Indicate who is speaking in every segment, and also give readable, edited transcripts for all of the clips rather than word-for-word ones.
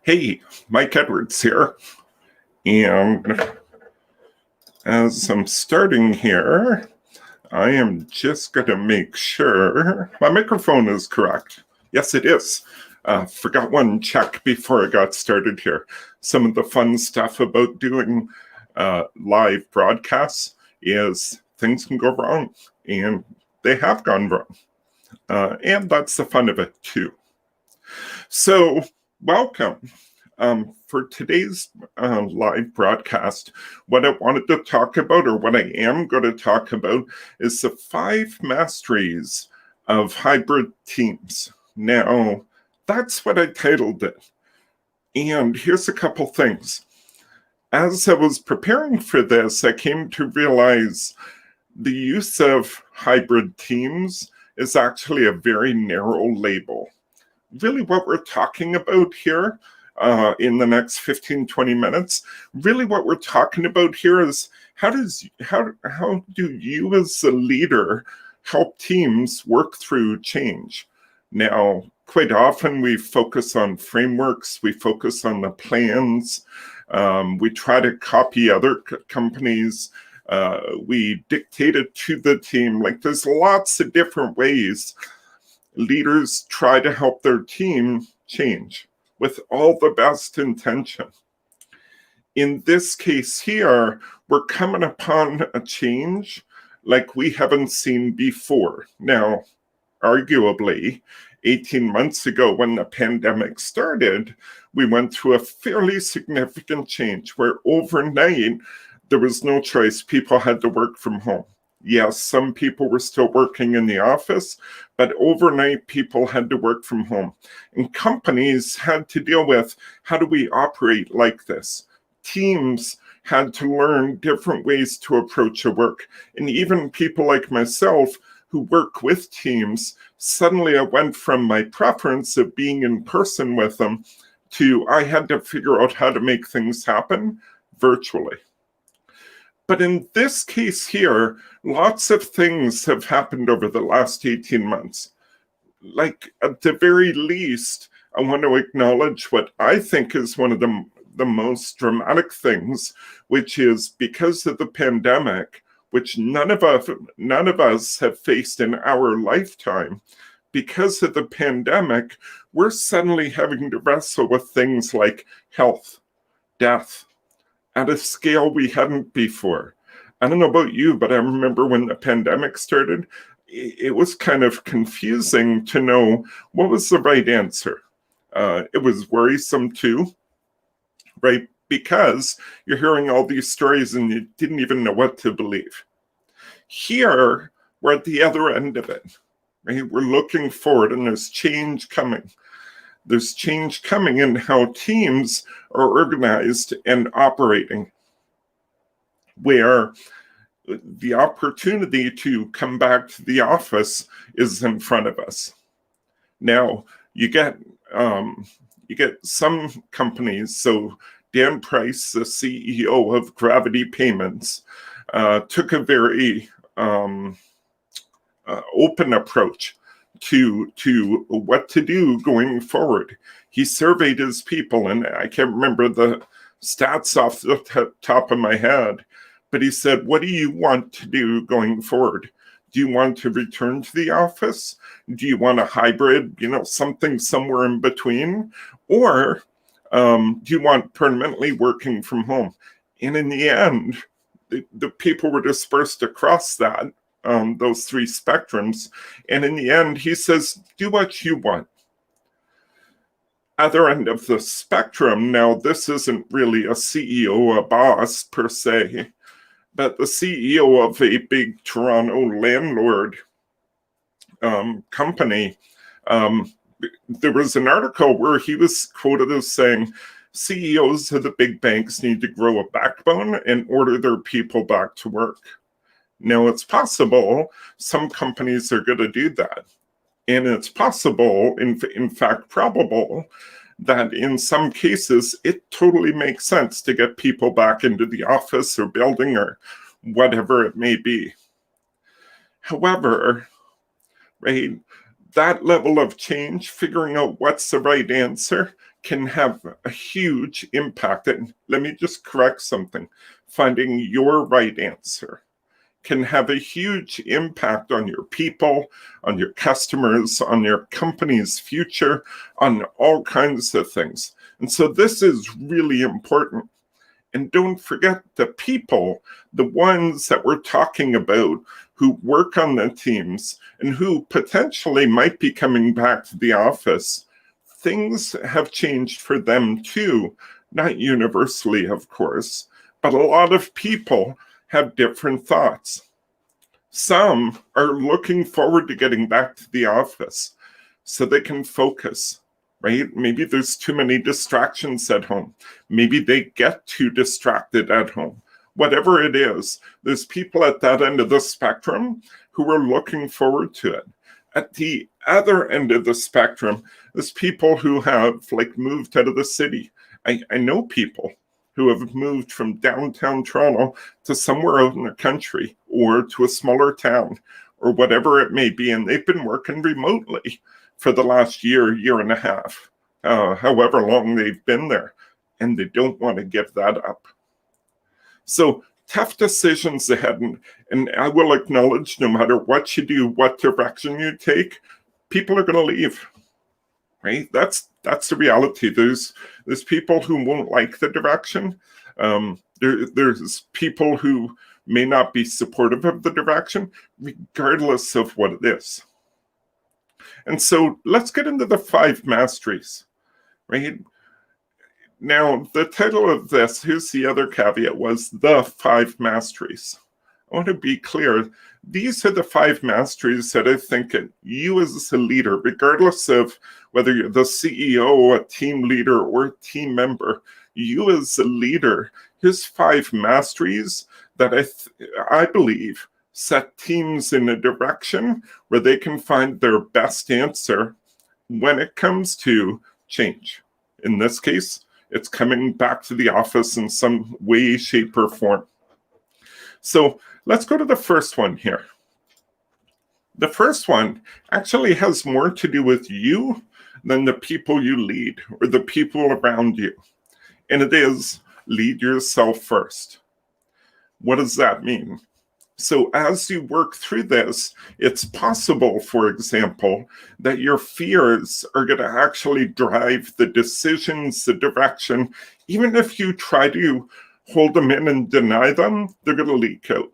Speaker 1: Hey, Mike Edwards here. And as I'm starting here, I am just going to make sure my microphone is correct. Yes, it is. Forgot one check before I got started here. Some of the fun stuff about doing live broadcasts is things can go wrong, and they have gone wrong. And that's the fun of it, too. So, welcome. For today's live broadcast, what I wanted to talk about, or what I am going to talk about, is the 5 masteries of hybrid teams. Now, that's what I titled it. And here's a couple things. As I was preparing for this, I came to realize the use of hybrid teams is actually a very narrow label. Really, what we're talking about here in the next 15-20 minutes, really what we're talking about here is how do you as a leader help teams work through change? Now, quite often we focus on frameworks, we focus on the plans, we try to copy other companies, we dictate it to the team. Like, there's lots of different ways leaders try to help their team change with all the best intention. In this case here, we're coming upon a change like we haven't seen before. Now, arguably, 18 months ago when the pandemic started, we went through a fairly significant change where overnight there was no choice. People had to work from home. Yes, some people were still working in the office, but overnight people had to work from home. And companies had to deal with, how do we operate like this? Teams had to learn different ways to approach a work. And even people like myself who work with teams, suddenly I went from my preference of being in person with them to I had to figure out how to make things happen virtually. But in this case here, lots of things have happened over the last 18 months. Like, at the very least, I want to acknowledge what I think is one of the most dramatic things, which is because of the pandemic, which none of us have faced in our lifetime. Because of the pandemic, we're suddenly having to wrestle with things like health, death, at a scale we hadn't before. I don't know about you, but I remember when the pandemic started, it was kind of confusing to know what was the right answer. It was worrisome too, right? Because you're hearing all these stories and you didn't even know what to believe. Here, we're at the other end of it, right? We're looking forward and there's change coming. There's change coming in how teams are organized and operating, where the opportunity to come back to the office is in front of us. Now, you get some companies, so Dan Price, the CEO of Gravity Payments, took a very open approach to what to do going forward. He surveyed his people, and I can't remember the stats off the top of my head, but he said, what do you want to do going forward? Do you want to return to the office? Do you want a hybrid, something somewhere in between? Or do you want permanently working from home? And in the end, the people were dispersed across that, those 3 spectrums. And in the end, he says, do what you want. Other end of the spectrum, now this isn't really a CEO, a boss per se, but the CEO of a big Toronto landlord company, there was an article where he was quoted as saying, CEOs of the big banks need to grow a backbone and order their people back to work. Now, it's possible some companies are going to do that. And it's possible, in fact, probable, that in some cases, it totally makes sense to get people back into the office or building or whatever it may be. However, right, That level of change, figuring out what's the right answer, can have a huge impact. And let me just correct something. Finding your right answer can have a huge impact on your people, on your customers, on your company's future, on all kinds of things. And so this is really important. And don't forget the people, the ones that we're talking about who work on the teams and who potentially might be coming back to the office. Things have changed for them too, not universally, of course, but a lot of people have different thoughts. Some are looking forward to getting back to the office so they can focus, right? Maybe there's too many distractions at home. Maybe they get too distracted at home. Whatever it is, there's people at that end of the spectrum who are looking forward to it. At the other end of the spectrum, there's people who have moved out of the city. I know people who have moved from downtown Toronto to somewhere out in the country or to a smaller town or whatever it may be, and they've been working remotely for the last year and a half, however long they've been there, and they don't want to give that up. So tough decisions ahead, and I will acknowledge no matter what you do, what direction you take, people are going to leave, right? That's the reality. There's people who won't like the direction. There's people who may not be supportive of the direction, regardless of what it is. And so let's get into the 5 masteries, right? Now, the title of this, here's the other caveat, was the 5 masteries. I want to be clear. These are the 5 masteries that I think you as a leader, regardless of whether you're the CEO, a team leader, or a team member, you as a leader, here's 5 masteries that I believe set teams in a direction where they can find their best answer when it comes to change. In this case, it's coming back to the office in some way, shape, or form. So let's go to the first one here. The first one actually has more to do with you than the people you lead or the people around you. And it is lead yourself first. What does that mean? So as you work through this, it's possible, for example, that your fears are going to actually drive the decisions, the direction. Even if you try to hold them in and deny them, they're going to leak out.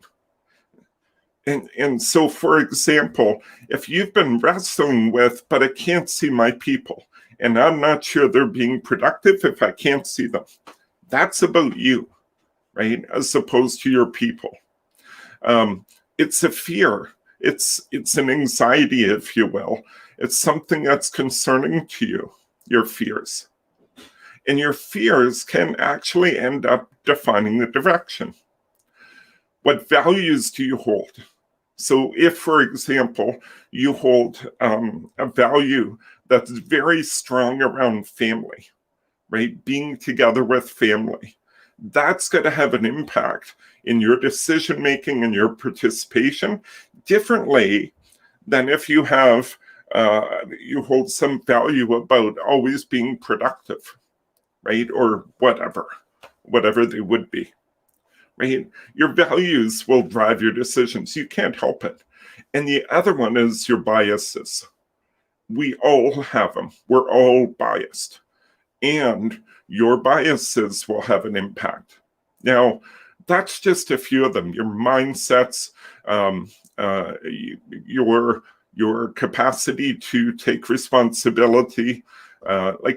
Speaker 1: And so, for example, if you've been wrestling with, but I can't see my people, and I'm not sure they're being productive if I can't see them, that's about you, right? As opposed to your people. It's a fear. It's an anxiety, if you will. It's something that's concerning to you, your fears. And your fears can actually end up defining the direction. What values do you hold? So if, for example, you hold a value that's very strong around family, right? Being together with family, that's going to have an impact in your decision-making and your participation differently than if you have, you hold some value about always being productive, right? Or whatever they would be. Right? Your values will drive your decisions. You can't help it. And the other one is your biases. We all have them. We're all biased. And your biases will have an impact. Now, that's just a few of them. Your mindsets, your capacity to take responsibility,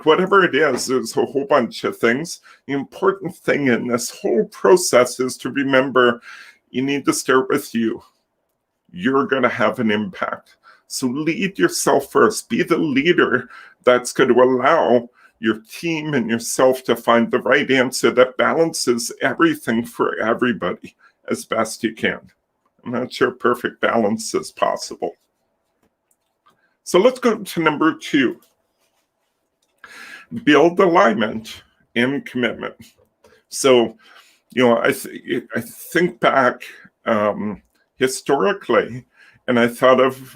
Speaker 1: whatever it is, there's a whole bunch of things. The important thing in this whole process is to remember you need to start with you. You're going to have an impact. So lead yourself first. Be the leader that's going to allow your team and yourself to find the right answer that balances everything for everybody as best you can. I'm not sure perfect balance is possible. So let's go to number 2. Build alignment and commitment. So, I think back historically, And I thought of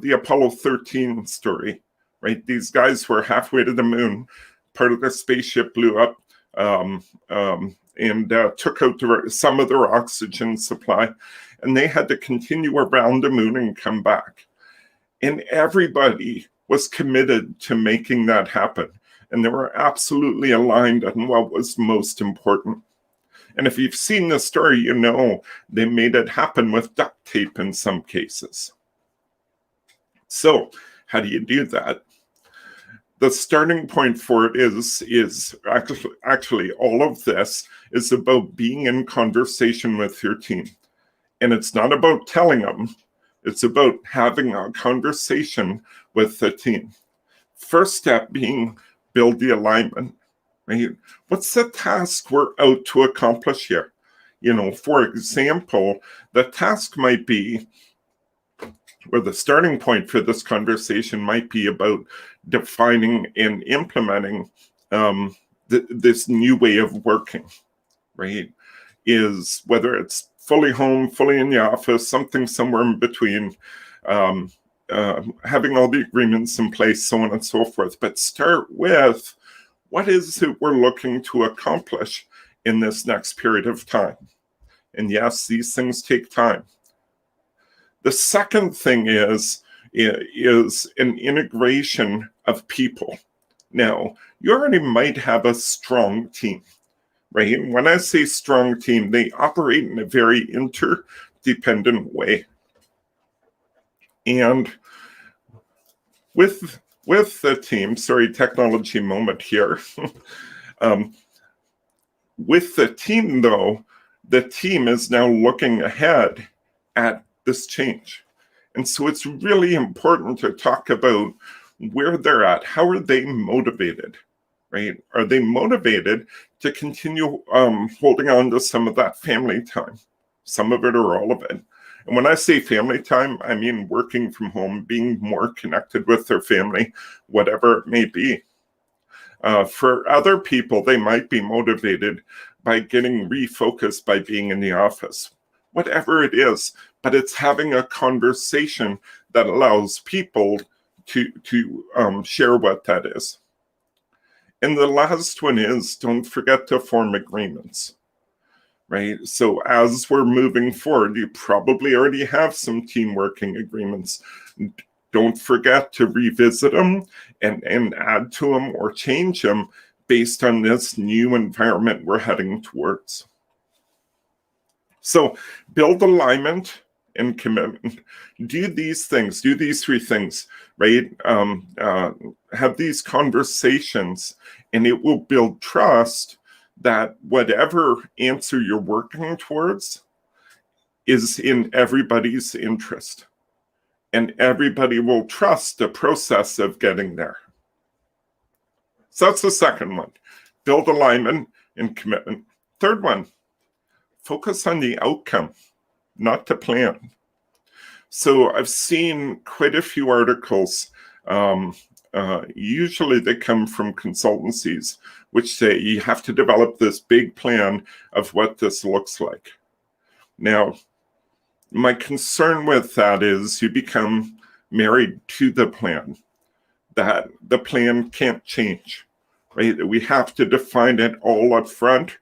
Speaker 1: the Apollo 13 story, right? These guys were halfway to the moon. Part of their spaceship blew up and took out some of their oxygen supply. And they had to continue around the moon and come back. And everybody was committed to making that happen. And they were absolutely aligned on what was most important. And if you've seen the story, you know they made it happen with duct tape in some cases. So how do you do that? The starting point for it is actually all of this is about being in conversation with your team. And it's not about telling them, it's about having a conversation with the team. First step being build the alignment, right? What's the task we're out to accomplish here? You know, for example, the task might be, or the starting point for this conversation might be about defining and implementing this new way of working, right? Is whether it's fully home, fully in the office, something somewhere in between, having all the agreements in place, so on and so forth. But start with, what is it we're looking to accomplish in this next period of time? And yes, these things take time. The second thing is an integration of people. Now, you already might have a strong team, right? When I say strong team, they operate in a very interdependent way. And with the team, sorry, technology moment here. With the team, though, the team is now looking ahead at this change. And so it's really important to talk about where they're at. How are they motivated, right? Are they motivated to continue holding on to some of that family time, some of it or all of it? And when I say family time, I mean working from home, being more connected with their family, whatever it may be. For other people, they might be motivated by getting refocused by being in the office, whatever it is, but it's having a conversation that allows people to share what that is. And the last one is, don't forget to form agreements, right? So as we're moving forward, you probably already have some team working agreements. Don't forget to revisit them and add to them or change them based on this new environment we're heading towards. So build alignment and commitment. Do these things, do these three things, right? Have these conversations, and it will build trust that whatever answer you're working towards is in everybody's interest. And everybody will trust the process of getting there. So that's the second one. Build alignment and commitment. Third one, focus on the outcome, not the plan. So I've seen quite a few articles. Usually they come from consultancies, which say you have to develop this big plan of what this looks like. Now, my concern with that is you become married to the plan, that the plan can't change, right? We have to define it all up front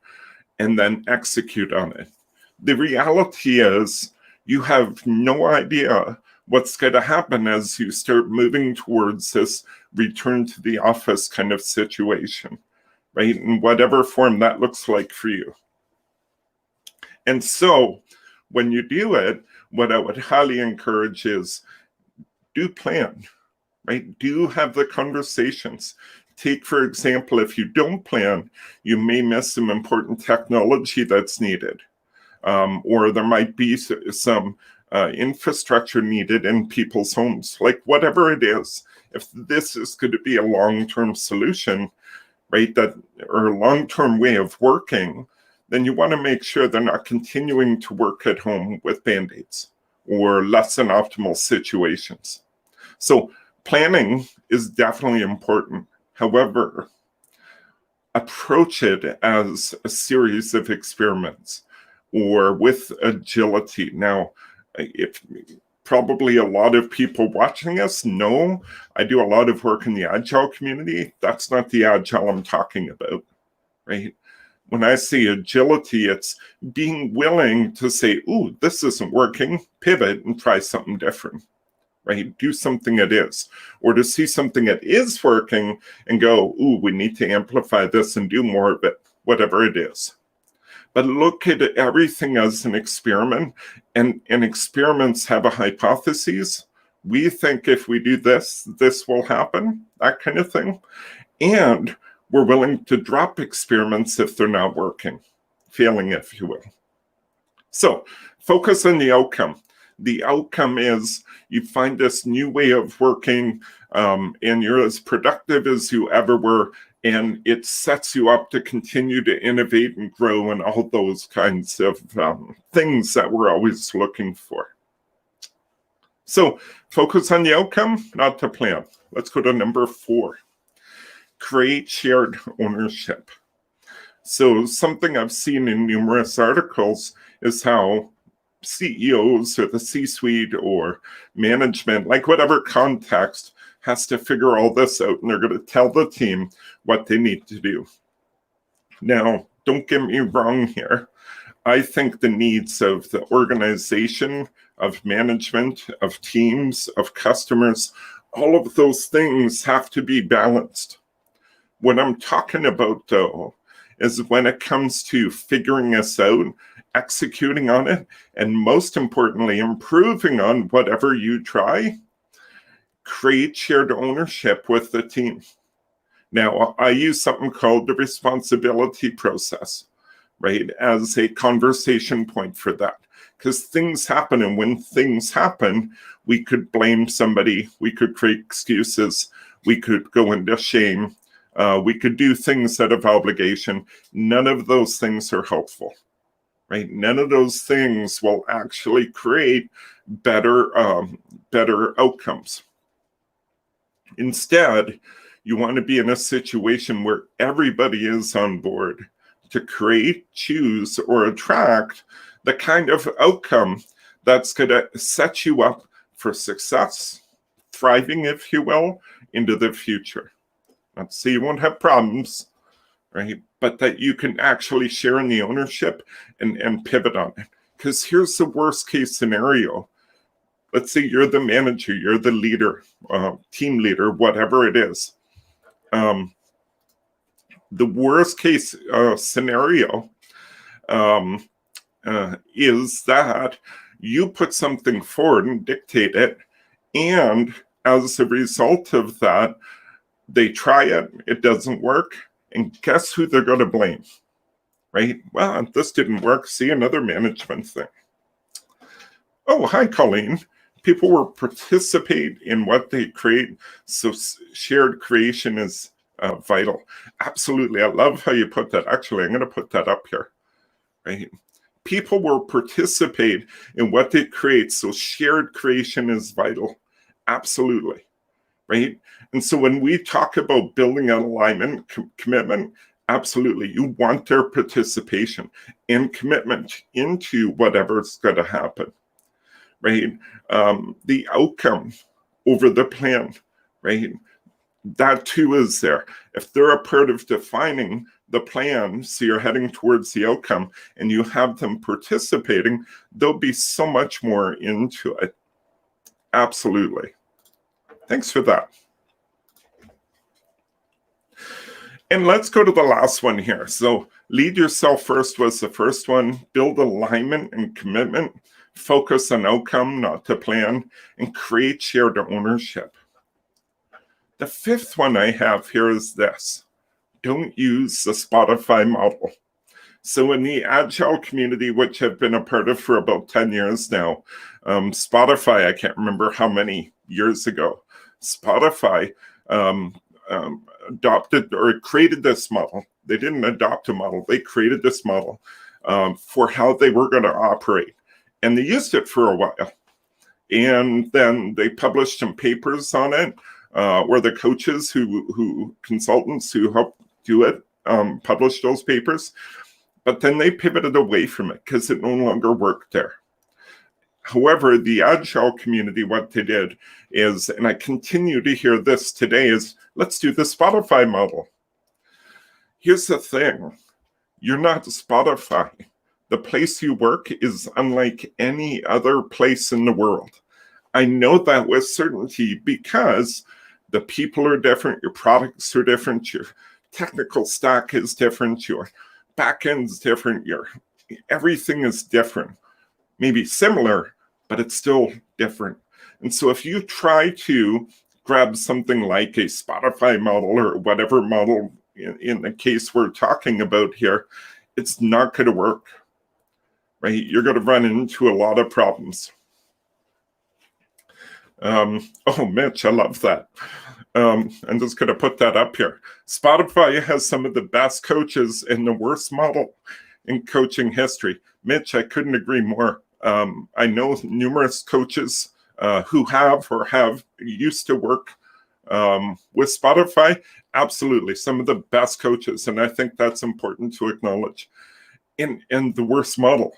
Speaker 1: and then execute on it. The reality is you have no idea what's going to happen as you start moving towards this return to the office kind of situation, right? In whatever form that looks like for you. And so when you do it, what I would highly encourage is do plan, right? Do have the conversations. Take, for example, if you don't plan, you may miss some important technology that's needed. Or there might be some infrastructure needed in people's homes, like whatever it is. If this is going to be a long-term solution, right, that or a long-term way of working, then you want to make sure they're not continuing to work at home with Band-Aids or less than optimal situations. So planning is definitely important. However, approach it as a series of experiments or with agility. Now, if probably a lot of people watching us know I do a lot of work in the Agile community. That's not the Agile I'm talking about, right? When I say agility, it's being willing to say, ooh, this isn't working, pivot and try something different, right? Do something that is. Or to see something that is working and go, ooh, we need to amplify this and do more of it, whatever it is. But look at everything as an experiment, and experiments have a hypothesis. We think if we do this, this will happen, that kind of thing. And we're willing to drop experiments if they're not working, failing, if you will. So focus on the outcome. The outcome is you find this new way of working, and you're as productive as you ever were, and it sets you up to continue to innovate and grow and all those kinds of things that we're always looking for. So focus on the outcome, not the plan. Let's go to number 4. Create shared ownership. So something I've seen in numerous articles is how CEOs or the C-suite or management, like whatever context, has to figure all this out, and they're going to tell the team what they need to do. Now, don't get me wrong here. I think the needs of the organization, of management, of teams, of customers, all of those things have to be balanced. What I'm talking about, though, is when it comes to figuring this out, executing on it, and most importantly, improving on whatever you try, create shared ownership with the team. Now, I use something called the responsibility process, right, as a conversation point for that. Because things happen, and when things happen, we could blame somebody, we could create excuses, we could go into shame, we could do things out of obligation. None of those things are helpful, right? None of those things will actually create better outcomes. Instead, you want to be in a situation where everybody is on board to create, choose, or attract the kind of outcome that's going to set you up for success, thriving, if you will, into the future. Not to say you won't have problems, right? But that you can actually share in the ownership and pivot on it. Because here's the worst case scenario. Let's say you're the manager, you're the leader, team leader, whatever it is. The worst case scenario is that you put something forward and dictate it, and as a result of that, they try it, it doesn't work, and guess who they're going to blame, right? Well, this didn't work. See, another management thing. Oh, hi, Colleen. People will participate in what they create, so shared creation is vital. Absolutely. I love how you put that. Actually, I'm going to put that up here, right? People will participate in what they create, so shared creation is vital. Absolutely, right? And so when we talk about building an alignment, commitment, absolutely, you want their participation and commitment into whatever's going to happen, right? The outcome over the plan, right? That too is there. If they're a part of defining the plan, so you're heading towards the outcome, and you have them participating, they'll be so much more into it. Absolutely. Thanks for that. And let's go to the last one here. So lead yourself first was the first one. Build alignment and commitment. Focus on outcome, not the plan, and create shared ownership. The fifth one I have here is this. Don't use the Spotify model. So in the Agile community, which I've been a part of for about 10 years now, Spotify, I can't remember how many years ago, Spotify adopted or created this model. They didn't adopt a model. They created this model for how they were going to operate. And they used it for a while. And then they published some papers on it, where the coaches consultants who helped do it published those papers. But then they pivoted away from it because it no longer worked there. However, the Agile community, what they did is, and I continue to hear this today, is let's do the Spotify model. Here's the thing. You're not Spotify. The place you work is unlike any other place in the world. I know that with certainty because the people are different, your products are different, your technical stack is different, your backend's different, everything is different. Maybe similar, but it's still different. And so if you try to grab something like a Spotify model or whatever model in the case we're talking about here, it's not going to work, right? You're going to run into a lot of problems. Oh, Mitch, I love that. I'm just going to put that up here. Spotify has some of the best coaches and the worst model in coaching history. Mitch, I couldn't agree more. I know numerous coaches who have or have used to work with Spotify. Absolutely, some of the best coaches, and I think that's important to acknowledge. And the worst model.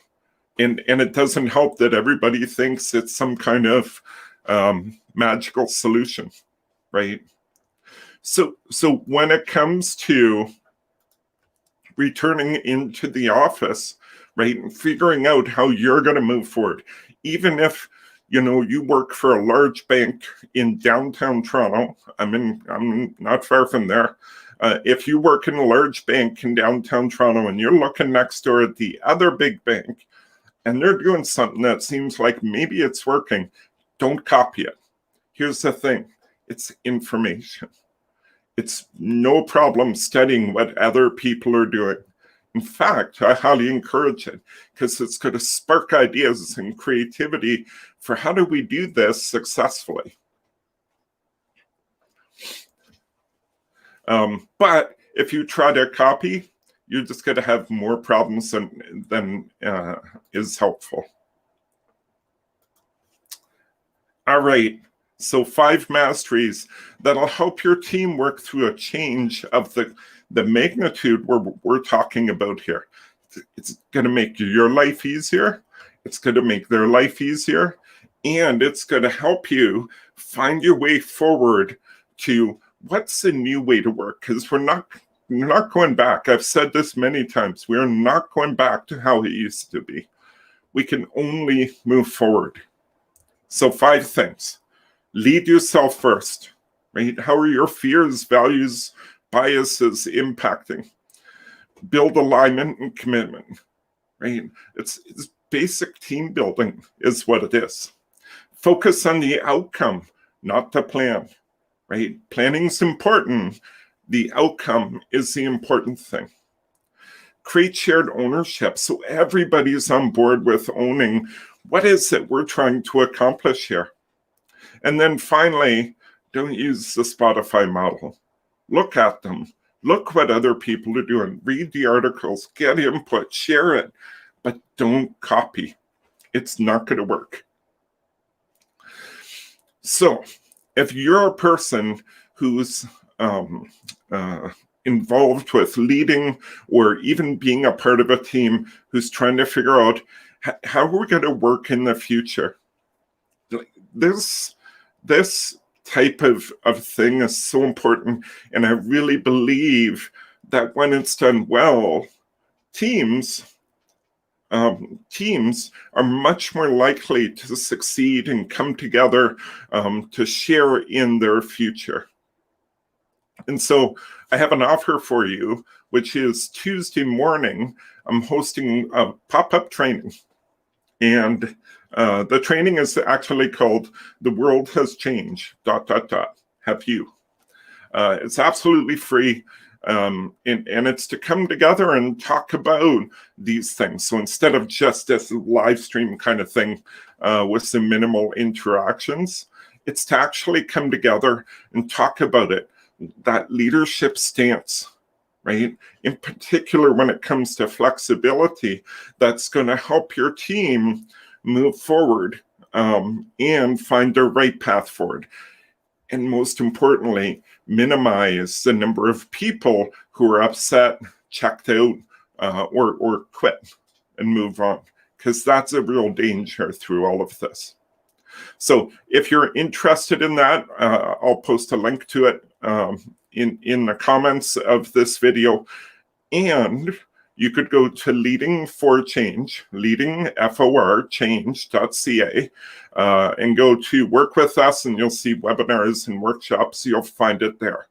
Speaker 1: And it doesn't help that everybody thinks it's some kind of magical solution, right? So when it comes to returning into the office, right, and figuring out how you're going to move forward, even if you work for a large bank in downtown Toronto. I'm not far from there. If you work in a large bank in downtown Toronto and you're looking next door at the other big bank, and they're doing something that seems like maybe it's working, don't copy it. Here's the thing. It's information. It's no problem studying what other people are doing. In fact, I highly encourage it because it's going to spark ideas and creativity for how do we do this successfully. But if you try to copy, you're just going to have more problems than is helpful. All right, so 5 masteries that'll help your team work through a change of the magnitude we're talking about here. It's going to make your life easier. It's going to make their life easier. And it's going to help you find your way forward to what's the new way to work, because we're not going back. I've said this many times. We're not going back to how it used to be. We can only move forward. So 5 things. Lead yourself first, right? How are your fears, values, biases impacting? Build alignment and commitment, right? It's basic team building is what it is. Focus on the outcome, not the plan, right? Planning's important. The outcome is the important thing. Create shared ownership so everybody's on board with owning what is it we're trying to accomplish here. And then finally, don't use the Spotify model. Look at them. Look what other people are doing. Read the articles, get input, share it, but don't copy. It's not going to work. So if you're a person who's involved with leading or even being a part of a team who's trying to figure out how we're going to work in the future, this type of thing is so important. And I really believe that when it's done well, teams are much more likely to succeed and come together to share in their future. And so I have an offer for you, which is Tuesday morning, I'm hosting a pop-up training. And the training is actually called The World Has Changed, ... Have you. It's absolutely free. And it's to come together and talk about these things. So instead of just this live stream kind of thing with some minimal interactions, it's to actually come together and talk about it, that leadership stance, right? In particular, when it comes to flexibility, that's going to help your team move forward and find their right path forward. And most importantly, minimize the number of people who are upset, checked out, or quit and move on. because that's a real danger through all of this. So if you're interested in that, I'll post a link to it in the comments of this video. And you could go to Leading for Change, leadingforchange.ca, and go to Work With Us, and you'll see webinars and workshops. You'll find it there.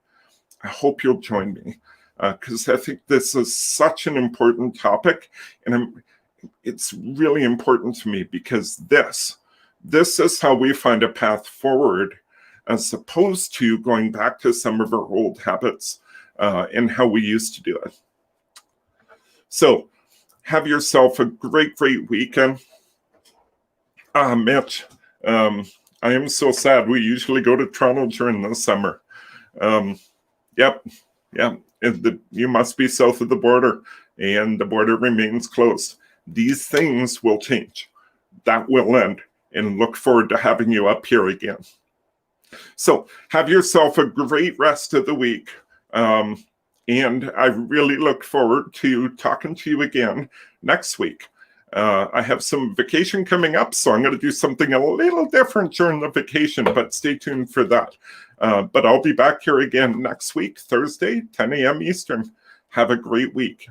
Speaker 1: I hope you'll join me, because I think this is such an important topic, and it's really important to me, because this is how we find a path forward, as opposed to going back to some of our old habits and how we used to do it. So have yourself a great weekend. Mitch, I am so sad. We usually go to Toronto during the summer. Yep. You must be south of the border, and the border remains closed. These things will change. That will end, and look forward to having you up here again. So have yourself a great rest of the week. And I really look forward to talking to you again next week. I have some vacation coming up, so I'm going to do something a little different during the vacation, but stay tuned for that. But I'll be back here again next week, Thursday, 10 a.m. Eastern. Have a great week.